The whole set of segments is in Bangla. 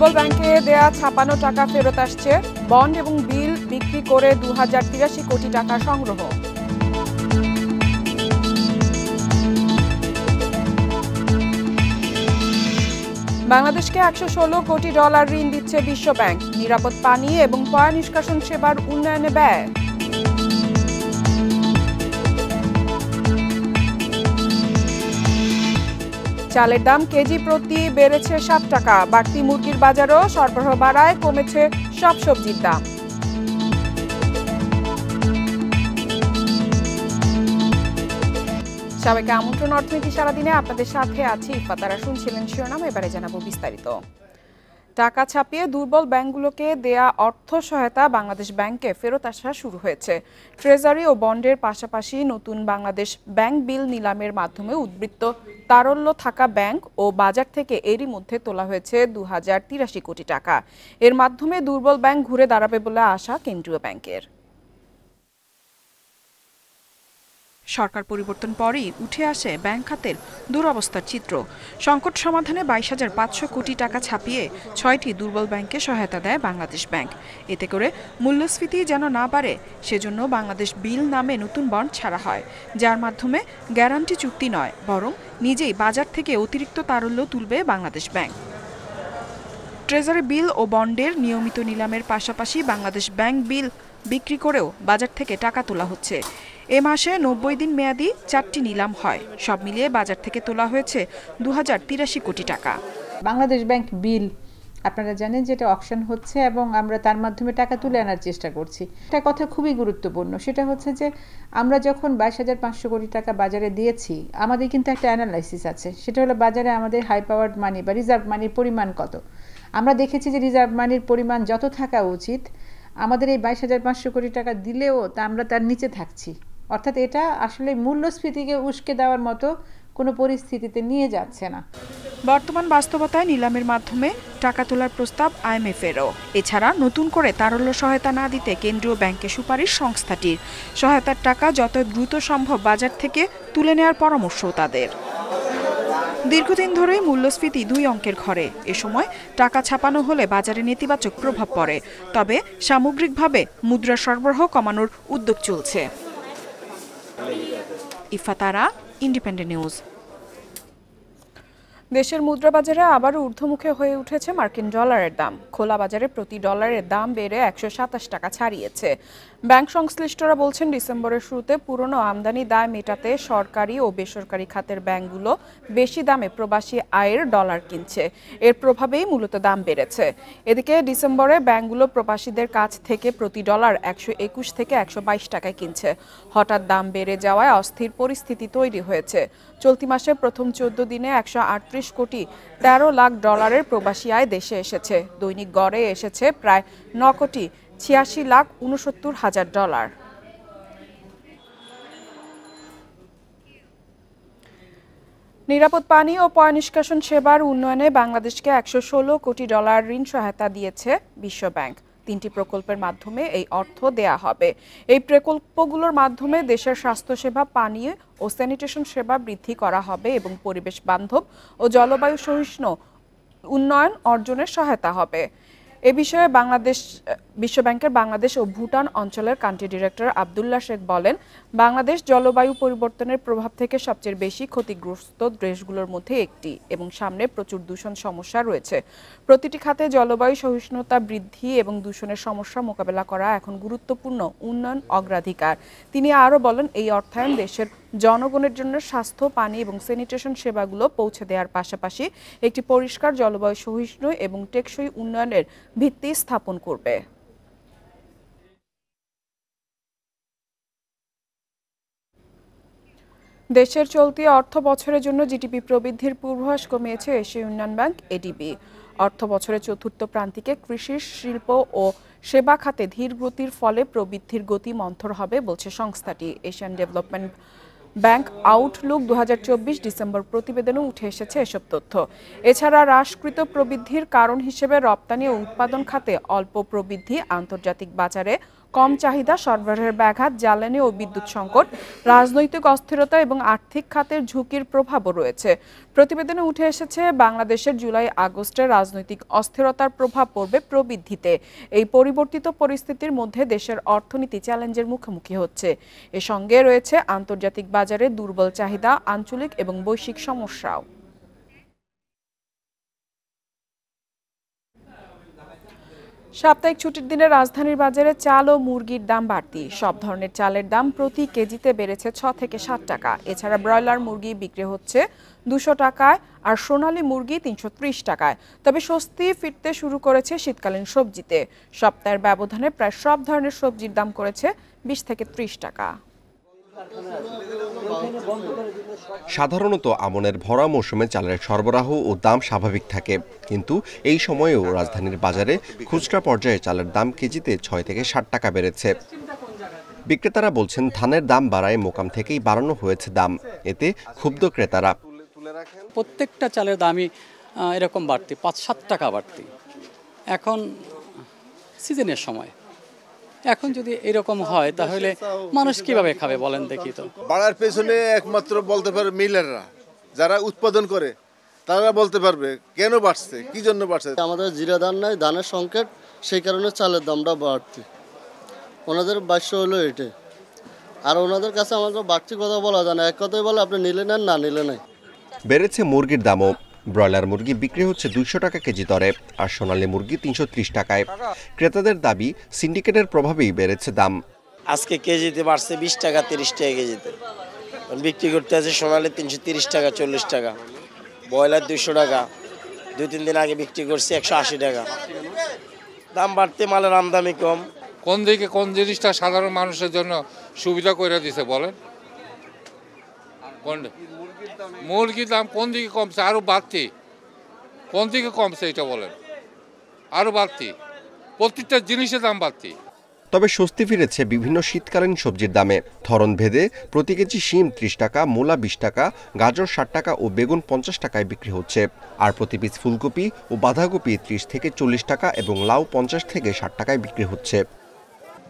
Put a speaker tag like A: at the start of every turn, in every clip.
A: দুর্বল ব্যাংকে দেয়া ছাপানো টাকা ফেরত আসছে, বন্ড এবং বিল বিক্রি করে 2083 কোটি টাকা সংগ্রহ। বাংলাদেশকে $116 কোটি ঋণ দিচ্ছে বিশ্ব ব্যাংক, নিরাপদ পানি এবং পয় নিষ্কাশন সেবার উন্নয়নে ব্যয়। চালের দাম কেজি প্রতি বেড়েছে 7 টাকা, বাড়তি মুরগির বাজারও সরবরাহ বাড়ায় কমেছে সব সবজির দাম। সবাইকে আমন্ত্রণ অর্থনীতি সারাদিনে, আপনাদের সাথে আছি ইফাতারা। শুনছিলেন শিরোনাম, এবারে জানাবো বিস্তারিত। টাকা ছাপিয়ে দুর্বল ব্যাংকগুলোকে দেয়া অর্থ সহায়তা বাংলাদেশ ব্যাংকে ফেরত আসা শুরু হয়েছে। ট্রেজারি ও বন্ডের পাশাপাশি নতুন বাংলাদেশ ব্যাংক বিল নিলামের মাধ্যমে উদ্বৃত্ত তারল্য থাকা ব্যাংক ও বাজার থেকে এরই মধ্যে তোলা হয়েছে 2083 কোটি টাকা। এর মাধ্যমে দুর্বল ব্যাংক ঘুরে দাঁড়াবে বলে আশা কেন্দ্রীয় ব্যাংকের। সরকার পরিবর্তন পরেই উঠে আসে ব্যাংক খাতের দুরবস্থার চিত্র। সংকট সমাধানে 22,500 কোটি টাকা ছাপিয়ে 6টি দুর্বল ব্যাংককে সহায়তা দেয় বাংলাদেশ ব্যাংক। এতে করে মূল্যস্ফীতি যেন না বাড়ে সেজন্য বাংলাদেশ বিল নামে নতুন বন্ড ছাড়া হয়, যার মাধ্যমে গ্যারান্টি চুক্তি নয় বরং নিজেই বাজার থেকে অতিরিক্ত তারল্য তুলবে বাংলাদেশ ব্যাংক। ট্রেজারি বিল ও বন্ডের নিয়মিত নিলামের পাশাপাশি বাংলাদেশ ব্যাংক বিল বিক্রি করেও বাজার থেকে টাকা তোলা হচ্ছে। এ মাসে 90 দিন মেয়াদি 4টি নিলাম হয়, সব মিলিয়ে বাজার থেকে তোলা হয়েছে 2083 কোটি টাকা।
B: বাংলাদেশ ব্যাংক বিল আপনারা জানেন যেটা অকশন হচ্ছে এবং আমরা তার মাধ্যমে টাকা তুলে আনার চেষ্টা করছি। একটা কথা খুবই গুরুত্বপূর্ণ, সেটা হচ্ছে যে আমরা যখন 22,500 কোটি টাকা বাজারে দিয়েছি, আমাদের কিন্তু একটা অ্যানালাইসিস আছে, সেটা হলো বাজারে আমাদের হাই পাওয়ার্ড মানি বা রিজার্ভ মানির পরিমাণ কত। আমরা দেখেছি যে রিজার্ভ মানির পরিমাণ যত থাকা উচিত, আমাদের এই 22,500 কোটি টাকা দিলেও আমরা তার নিচে থাকছি। অর্থাৎ এটা আসলে মূল্যস্ফীতিকে উস্কে দেওয়ার মতো কোনো পরিস্থিতিতে নিয়ে যাচ্ছে না।
A: বর্তমান বাস্তবতায় নিলামের মাধ্যমে টাকা তোলার প্রস্তাব IMF-এরও। এছাড়া নতুন করে তারল্য সহায়তা না দিতে কেন্দ্রীয় ব্যাংকে সুপারিশ সংস্থাটির। সহায়তার টাকা যত দ্রুত সম্ভব বাজার থেকে তুলে নেওয়ার পরামর্শও তাদের। দীর্ঘদিন ধরেই মূল্যস্ফীতি 2 অঙ্কের ঘরে। এ সময় টাকা ছাপানো হলে বাজারে নেতিবাচক প্রভাব পড়ে, তবে সামগ্রিকভাবে মুদ্রা সরবরাহ কমানোর উদ্যোগ চলছে। ইফাতারা, ইন্ডিপেন্ডেন্ট নিউজ। দেশের মুদ্রাবাজারে আবারও ঊর্ধ্বমুখী হয়ে উঠেছে মার্কিন ডলারের দাম। খোলা বাজারে প্রতি ডলারের দাম বেড়ে 127 টাকা ছাড়িয়েছে। ব্যাংক সংশ্লিষ্টরা বলছেন, ডিসেম্বরের শুরুতে পুরনো আমদানি দায় মেটাতে সরকারি ও বেসরকারি খাতের ব্যাংকগুলো বেশি দামে প্রবাসী আয়ের ডলার কিনছে। এর প্রভাবেই মূলত দাম বেড়েছে। এদিকে ডিসেম্বরে ব্যাংকগুলো প্রবাসীদের কাছ থেকে প্রতি ডলার 121 থেকে 122 টাকায় কিনছে। হঠাৎ দাম বেড়ে যাওয়ায় অস্থির পরিস্থিতি তৈরি হয়েছে। চলতি মাসে প্রথম 14 দিনে 138 কোটি 13 লাখ ডলারের প্রবাসী আয় দেশে এসেছে। দৈনিক গড়ে এসেছে প্রায় 9 কোটি 86 লাখ 69 হাজার ডলার। নিরাপদ পানি ও পয় নিষ্কাশন সেবার উন্নয়নে বাংলাদেশকে $116 কোটি ঋণ সহায়তা দিয়েছে বিশ্ব ব্যাংক। 3টি প্রকল্পের মাধ্যমে এই অর্থ দেয়া হবে। এই প্রকল্পগুলোর মাধ্যমে দেশের স্বাস্থ্যসেবা, পানি ও স্যানিটেশন সেবা বৃদ্ধি করা হবে এবং পরিবেশ বান্ধব ও জলবায়ু সহিষ্ণু উন্নয়ন অর্জনের সহায়তা হবে। এ বিষয়ে বিশ্ব ব্যাংকের বাংলাদেশ ও ভুটান অঞ্চলের কান্ট্রি ডিরেক্টর আব্দুল্লাহ শেখ বলেন, বাংলাদেশ জলবায়ু পরিবর্তনের প্রভাব থেকে সবচেয়ে বেশি ক্ষতিগ্রস্ত দেশগুলোর মধ্যে একটি এবং সামনে প্রচুর দূষণ সমস্যা রয়েছে। প্রতিটি খাতে জলবায়ু সহিষ্ণুতা বৃদ্ধি এবং দূষণের সমস্যা মোকাবেলা করা এখন গুরুত্বপূর্ণ উন্নয়ন অগ্রাধিকার। তিনি আরও বলেন, এই অর্থায়ন দেশের জনগণের জন্য স্বাস্থ্য, পানি এবং স্যানিটেশন সেবাগুলো পৌঁছে দেওয়ার পাশাপাশি একটি পরিষ্কার, জলবায়ু সহিষ্ণু এবং টেকসই উন্নয়নের ভিত্তি স্থাপন করবে। দেশের চলতি অর্থ বছরের জন্য জিডিপি প্রবৃদ্ধির পূর্বাভাস কমিয়েছে এশীয় উন্নয়ন ব্যাংক ADB। অর্থ বছরের চতুর্থ প্রান্তিকে কৃষি, শিল্প ও সেবা খাতে ধীর গতির ফলে প্রবৃদ্ধির গতি মন্থর হবে বলছে সংস্থাটি। Asian development bank Outlook 2024 December প্রতিবেদনে উঠে এসেছে এসব তথ্য। এছাড়া হ্রাসকৃত প্রবৃদ্ধির কারণ হিসেবে রপ্তানি ও উৎপাদন খাতে অল্প প্রবৃদ্ধি, আন্তর্জাতিক বাজারে কম চাহিদা, সরবরাহের ব্যাঘাত, জ্বালানি ও বিদ্যুৎ সংকট, রাজনৈতিক অস্থিরতা এবং আর্থিক খাতের ঝুঁকির প্রভাবও রয়েছে। প্রতিবেদনে উঠে এসেছে বাংলাদেশের জুলাই-আগস্টে রাজনৈতিক অস্থিরতার প্রভাব পড়বে প্রবৃদ্ধিতে। এই পরিবর্তিত পরিস্থিতির মধ্যে দেশের অর্থনীতি চ্যালেঞ্জের মুখোমুখি হচ্ছে। এর সঙ্গে রয়েছে আন্তর্জাতিক বাজারে দুর্বল চাহিদা, আঞ্চলিক এবং বৈশ্বিক সমস্যাও। সাপ্তাহিক ছুটির দিনে রাজধানীর বাজারে চাল ও মুরগির দাম বাড়তি। সব ধরনের চালের দাম প্রতি কেজিতে বেড়েছে 6 থেকে 7 টাকা। এছাড়া ব্রয়লার মুরগি বিক্রি হচ্ছে 200 টাকায় আর সোনালী মুরগি 330 টাকায়। তবে স্বস্তি ফিরতে শুরু করেছে শীতকালীন সবজিতে। সপ্তাহের ব্যবধানে প্রায় সব ধরনের সবজির দাম করেছে 20 থেকে 30 টাকা।
C: সাধারণত আমনের ভরা মৌসুমে চালের সরবরাহ ও দাম স্বাভাবিক থাকে, কিন্তু এই সময়েও রাজধানীর বাজারে খুচরা পর্যায়ে চালের দাম কেজিতে 6 থেকে 60 টাকা বেড়েছে। বিক্রেতারা বলছেন ধানের দাম বাড়ায় মোকাম থেকেই বাড়ানো হয়েছে দাম, এতে ক্ষুব্ধ ক্রেতারা।
D: প্রত্যেকটা চালের দামই এরকম বাড়তি, 5-7 টাকা বাড়তি। এখন সিজনের সময়, এখন যদি এরকম হয় তাহলে মানুষ কিভাবে খাবে বলেন দেখি তো।
E: বাড়ার পেছনে একমাত্র বলতে পারে মিলাররা, যারা উৎপাদন করে তারা বলতে পারবে কেন বাড়ছে, কি জন্য বাড়ছে।
F: আমাদের জিরা ধান নাই, ধানের সংকট, সেই কারণে চালের দামটা বাড়তি। ওনাদের বাক্য হলো এটাই, আর ওনাদের কাছে আমাদের বাড়তি কথা বলা যায় না। এক কথাই বলে আপনি নিলে নেন, না নিলে নাই।
C: বেড়েছে মুরগির দামও। ব্রয়লার মুরগি বিক্রি হচ্ছে 200 টাকা কেজি দরে, আর সোনালী মুরগি 330 টাকায়। ক্রেতাদের দাবি সিন্ডিকেটের প্রভাবেই বেড়েছে দাম।
G: আজকে কেজিতে বাড়ছে 20 টাকা 30 টাকা কেজিতে, বিক্রি করতে আছে সোনালী 330 টাকা 40 টাকা, ব্রয়লার 200 টাকা, 2-3 দিন আগে বিক্রি করছি 180 টাকা। দাম বাড়তে মালের আমদানি কম।
H: কোন দিকে কোন জিনিসটা সাধারণ মানুষের জন্য সুবিধা করে দিছে বলেন? মুরগির দাম কোন দিকে কমছে? আরো বাড়তি। কোন দিকে কমছে এটা বলেন? আরো বাড়তি, প্রত্যেকটা জিনিসের দাম বাড়তি।
C: তবে স্বস্তি ফিরেছে বিভিন্ন শীতকালীন সবজির দামে। ধরন ভেদে প্রতি কেজি শিম 30 টাকা, মূলা 20 টাকা, গাজর 60 টাকা ও বেগুন 50 টাকায় বিক্রি হচ্ছে। আর প্রতি পিস ফুলকপি ও বাঁধাকপি 30 থেকে 40 টাকা এবং লাউ 50 থেকে 60 টাকায় বিক্রি হচ্ছে।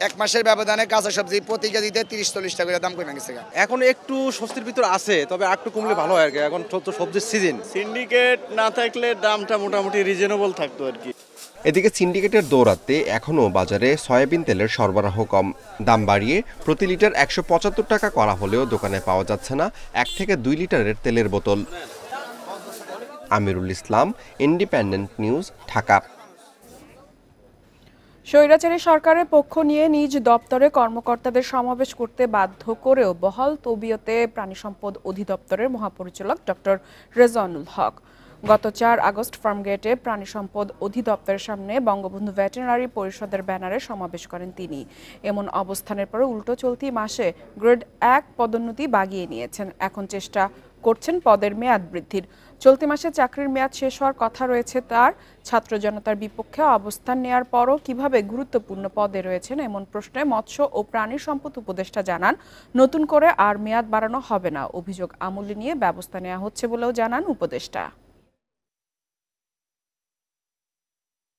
I: এক মাসের ব্যবধানে কাঁচা সবজি প্রতি কেজিতে 30-40 টাকা দাম কমে গেছে।
J: এখন একটু স্বস্তির ভিতর আছে, তবে একটু কমলে ভালো হয় আর কি। এখন তো সবজির সিজন,
K: সিন্ডিকেট না থাকলে দামটা মোটামুটি রিজনেবল থাকতো আর কি।
C: এদিকে সিন্ডিকেটের দৌরাত্মে এখনও বাজারে সয়াবিন তেলের সরবরাহ কম। দাম বাড়িয়ে প্রতি লিটার 175 টাকা করা হলেও দোকানে পাওয়া যাচ্ছে না 1 থেকে 2 লিটারের তেলের বোতল। Amirul Islam, independent news, Dhaka.
A: স্বৈরাচারী সরকারের পক্ষ নিয়ে নিজ দপ্তরে কর্মকর্তাদের সমাবেশ করতে বাধ্য করেও বহাল তবিয়তে প্রাণী সম্পদ অধিদপ্তরের মহাপরিচালক ডক্টর রেজওয়ানুল হক। গত 4 আগস্ট ফার্মগেটে প্রাণী সম্পদ অধিদপ্তরের সামনে বঙ্গবন্ধু ভেটেরিনারি পরিষদের ব্যানারে সমাবেশ করেন তিনি। এমন অবস্থানের পরে উল্টো চলতি মাসে গ্রেড 1 পদোন্নতি বাগিয়ে নিয়েছেন। এখন চেষ্টা করছেন পদের মেয়াদ বৃদ্ধির। চলতি মাসে চাকরির মেয়াদ শেষ হওয়ার কথা রয়েছে তার। ছাত্র জনতার বিপক্ষে অবস্থান নেয়ার পরও কিভাবে গুরুত্বপূর্ণ পদে রয়েছেন এমন প্রশ্নে মৎস্য ও প্রাণী সম্পদ উপদেষ্টা জানান, নতুন করে আর মেয়াদ বাড়ানো হবে না। অভিযোগ আমলে নিয়ে ব্যবস্থা নেওয়া হচ্ছে বলেও জানান উপদেষ্টা।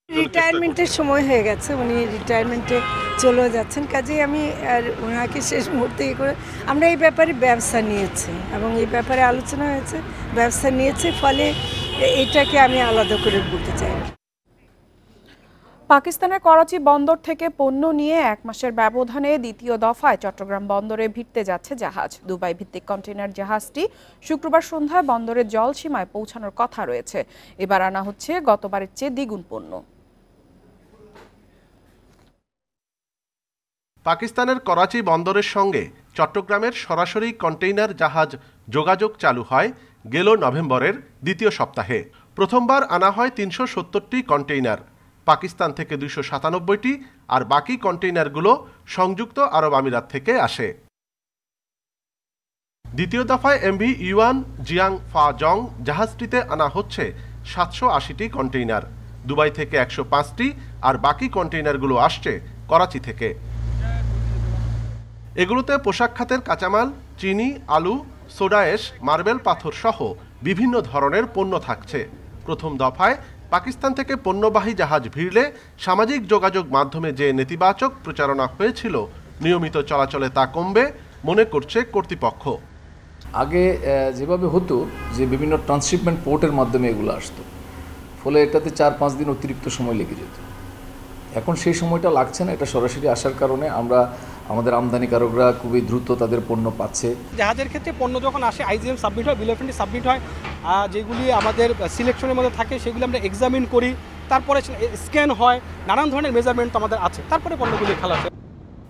L: রিটায়ারমেন্টের সময় হয়ে গেছে, উনি রিটায়ারমেন্টে চলে যাচ্ছেন, কাজেই আমি আর ওনাকে শেষ মুহূর্তে করে আমরা এই ব্যাপারে ব্যবস্থা নিয়েছি এবং এই ব্যাপারে আলোচনা হয়েছে, ব্যবস্থা নিয়েছে, ফলে এটাকে আমি আলাদা করে বলতে চাই।
A: পাকিস্তানের করাচি বন্দর থেকে পণ্য নিয়ে 1 মাসের ব্যবধানে দ্বিতীয় দফায় চট্টগ্রাম বন্দরে ভিড়তে যাচ্ছে জাহাজ। দুবাই ভিত্তিক কন্টেইনার জাহাজটি শুক্রবার সন্ধ্যায় বন্দরের জলসীমায় পৌঁছানোর কথা রয়েছে। এবার আনা হচ্ছে গতবারের চেয়ে দ্বিগুণ পণ্য।
M: পাকিস্তানের করাচি বন্দরের সঙ্গে চট্টগ্রামের সরাসরি কন্টেইনার জাহাজ যোগাযোগ চালু হয় গেল নভেম্বরের দ্বিতীয় সপ্তাহে। প্রথমবার আনা হয় 370টি কন্টেইনার, পাকিস্তান থেকে 297টি, আর বাকি কন্টেইনারগুলো সংযুক্ত আরব আমিরাত থেকে আসে। দ্বিতীয় দফায় এমভি ইউয়ান জিয়াং ফা জং জাহাজটিতে আনা হচ্ছে 780টি কন্টেইনার। দুবাই থেকে 105টি, আর বাকি কন্টেইনারগুলো আসছে করাচি থেকে। এগুলোতে পোশাক খাতের কাঁচামাল, চিনি, আলু, সোডা অ্যাশ, মার্বেল পাথর সহ বিভিন্ন ধরনের পণ্য থাকছে। প্রথম দফায় পাকিস্তান থেকে পণ্যবাহী জাহাজ ভিড়লে সামাজিক যোগাযোগ মাধ্যমে যে নেতিবাচক প্রচারণা হয়েছিল নিয়মিত চলাচলে তা কমবে মনে করছে কর্তৃপক্ষ।
N: আগে যেভাবে হতো যে বিভিন্ন ট্রান্সশিপমেন্ট পোর্টের মাধ্যমে এগুলো আসতো, ফলে এটাতে 4-5 দিন অতিরিক্ত সময় লেগে যেত। এখন সেই সময়টা লাগছে না, এটা সরাসরি আসার কারণে আমাদের আমদানিকারকরা খুবই দ্রুত তাদের পণ্য পাচ্ছে।
O: জাহাজের ক্ষেত্রে পণ্য যখন আসে আইজিএম সাবমিট হয়, বিল অফ এন্ট্রি সাবমিট হয়, যেগুলি আমাদের সিলেকশনের মধ্যে থাকে সেগুলি আমরা এক্সামিন করি, তারপরে স্ক্যান হয়, নানান ধরনের মেজারমেন্ট আমাদের আছে, তারপরে পণ্যগুলি খালাস হয়।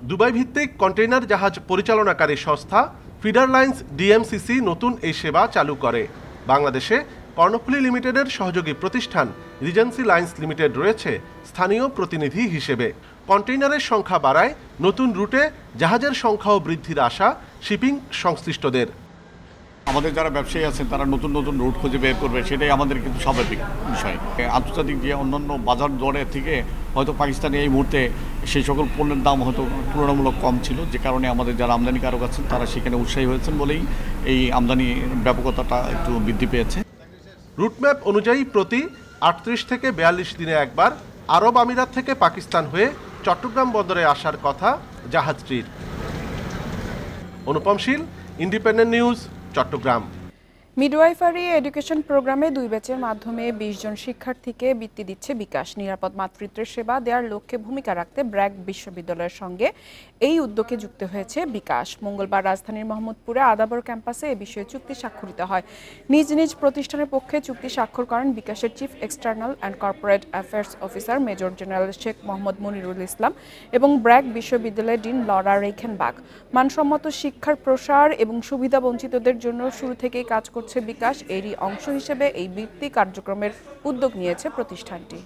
M: দুবাই ভিত্তিক কন্টেইনার জাহাজ পরিচালনাকারী সংস্থা ফিডার লাইন্স ডিএমসিসি নতুন এই সেবা চালু করে। বাংলাদেশে কর্ণফুলী লিমিটেডের সহযোগী প্রতিষ্ঠান রিজেন্সি লাইন্স লিমিটেড রয়েছে স্থানীয় প্রতিনিধি হিসেবে। কন্টেইনারের সংখ্যা বাড়ায় নতুন রুটে জাহাজের সংখ্যাও বৃদ্ধির আশা শিপিং সংশ্লিষ্টদের।
P: আমাদের যারা ব্যবসায়ী আছেন তারা নতুন নতুন রুট খুঁজে বের করবে, সেটাই আমাদের কিন্তু স্বাভাবিক বিষয়। আন্তর্জাতিক যে অন্যান্য বাজার দরের থেকে হয়তো পাকিস্তানে এই মুহূর্তে সেই সকল পণ্যের দাম হয়তো তুলনামূলক কম ছিল, যে কারণে আমাদের যারা আমদানিকারক আছেন তারা সেখানে উৎসাহী হয়েছেন বলেই এই আমদানি ব্যাপকতাটা একটু বৃদ্ধি পেয়েছে।
M: রুটম্যাপ অনুযায়ী প্রতি 38 থেকে 42 দিনে একবার আরব আমিরাত থেকে পাকিস্তান হয়ে চট্টগ্রাম বন্দরে আসার কথা জাহাজটির। Anupam Shil, independent news, Chittagong.
A: Midwifery education প্রোগ্রামে 2 ব্যাচের মাধ্যমে 20 জন শিক্ষার্থীকে বৃত্তি দিচ্ছে বিকাশ। নিরাপদ মাতৃত্বের সেবা দেওয়ার লক্ষ্যে ভূমিকা রাখতে ব্র্যাক বিশ্ববিদ্যালয়ের সঙ্গে এই উদ্যোগে যুক্ত হয়েছে বিকাশ। মঙ্গলবার রাজধানীর মোহাম্মদপুরে আদাবর ক্যাম্পাসে এ বিষয়ে চুক্তি স্বাক্ষরিত হয়। নিজ নিজ প্রতিষ্ঠানের পক্ষে চুক্তি স্বাক্ষর করেন বিকাশের chief external and corporate affairs officer major general Sheikh Mohammad Monirul Islam এবং ব্র্যাক বিশ্ববিদ্যালয়ের ডিন লরা রেখেনবাগ। মানসম্মত শিক্ষার প্রসার এবং সুবিধা বঞ্চিতদের জন্য শুরু থেকেই কাজ করছে বিকাশ। এরই অংশ হিসেবে এই বৃত্তি কার্যক্রমের উদ্যোগ নিয়েছে প্রতিষ্ঠানটি।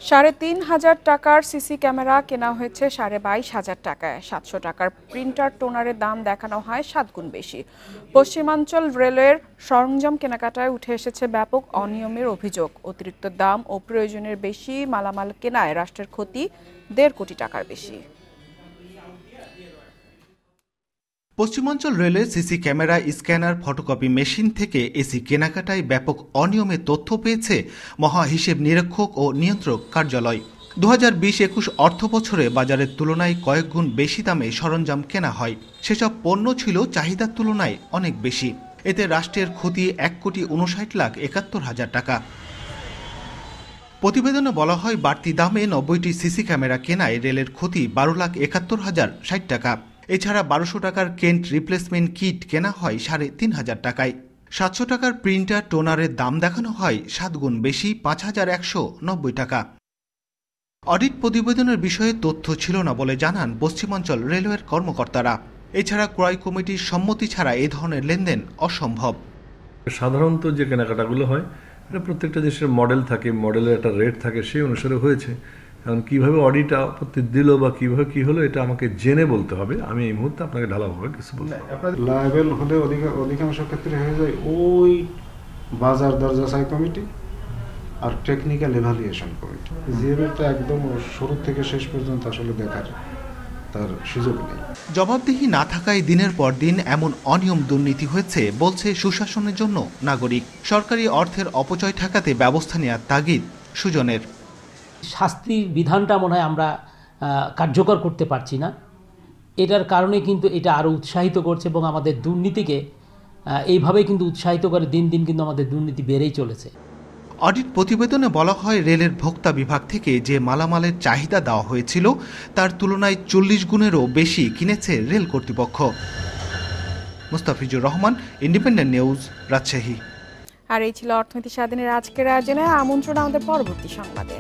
A: $3,500 টাকার সিসি ক্যামেরা কেনা হয়েছে 22,500 টাকায়। 700 টাকার প্রিন্টার টোনারের দাম দেখানো হয় 7 গুণ বেশি। পশ্চিমাঞ্চল রেলওয়ের সরঞ্জাম কেনাকাটায় উঠে এসেছে ব্যাপক অনিয়মের অভিযোগ। অতিরিক্ত দাম ও প্রয়োজনের বেশি মালামাল কেনায় রাষ্ট্রের ক্ষতি 1.5 কোটি টাকার বেশি।
Q: পশ্চিমাঞ্চল রেলে CC camera, scanner, photocopy machine থেকে এসি কেনাকাটায় ব্যাপক অনিয়মের তথ্য পেয়েছে মহা হিসেব নিরীক্ষক ও নিয়ন্ত্রক কার্যালয়। 2020-21 অর্থ বছরে বাজারের তুলনায় কয়েক গুণ বেশি দামে সরঞ্জাম কেনা হয়। সেসব পণ্য ছিল চাহিদার তুলনায় অনেক বেশি। এতে রাষ্ট্রের ক্ষতি 1,71,71,000 টাকা। প্রতিবেদনে বলা হয় বাড়তি দামে 90টি সিসি ক্যামেরা কেনায় রেলের ক্ষতি 12,71,060 টাকা। এছাড়া 1200 টাকার কেন্ট রিপ্লেসমেন্ট কিট কেনা হয় 3,500 টাকায়। 700 টাকার প্রিন্টার টোনারের দাম দেখানো হয় 7 গুণ বেশি 5,190 টাকা। অডিট প্রতিবেদনের বিষয়ে তথ্য ছিল না বলে জানান পশ্চিমাঞ্চল রেলওয়ের কর্মকর্তারা। এছাড়া ক্রয় কমিটির সম্মতি ছাড়া এ ধরনের লেনদেন অসম্ভব।
R: সাধারণত যে কেনাকাটাগুলো হয় এটা প্রত্যেকটা দেশের মডেল থাকে, মডেলের একটা রেট থাকে, সেই অনুসারে হয়েছে। কারণ কীভাবে অডিট আপত্তি দিল বা কীভাবে কী হলো এটা আমাকে জেনে বলতে হবে। আমি এই মুহূর্তে আপনাকে ঢালাভাবে কিছু বলতে পারি।
S: লায়াবেল হলে অধিকাংশ ক্ষেত্রে হয়ে যায় ওই বাজার দর যাচাই কমিটি আর টেকনিক্যাল এভালুয়েশন কমিটি। জিএমএটা একদম শুরু থেকে শেষ পর্যন্ত আসলে দেখার তার সুযোগ নেই।
Q: জবাবদিহি না থাকায় দিনের পর দিন এমন অনিয়ম দুর্নীতি হয়েছে বলছে সুশাসনের জন্য নাগরিক। সরকারি অর্থের অপচয় ঠেকাতে ব্যবস্থা নেওয়ার তাগিদ সুজনের।
T: শাস্তির বিধানটা মনে হয় আমরা কার্যকর করতে পারছি না। এটার কারণে কিন্তু এটা আরও উৎসাহিত করছে এবং আমাদের দুর্নীতিকে এইভাবেই কিন্তু উৎসাহিত করে। দিন দিন কিন্তু আমাদের দুর্নীতি বেড়েই চলেছে।
Q: অডিট প্রতিবেদনে বলা হয় রেলের ভোক্তা বিভাগ থেকে যে মালামালের চাহিদা দেওয়া হয়েছিল তার তুলনায় 40 গুণেরও বেশি কিনেছে রেল কর্তৃপক্ষ। Mustafizur Rahman, Independent News, Rajshahi.
A: আর এই ছিল অর্থনীতি স্বাধীনের আজকের আয়োজনে। আমন্ত্রণ আমাদের পরবর্তী সংবাদে।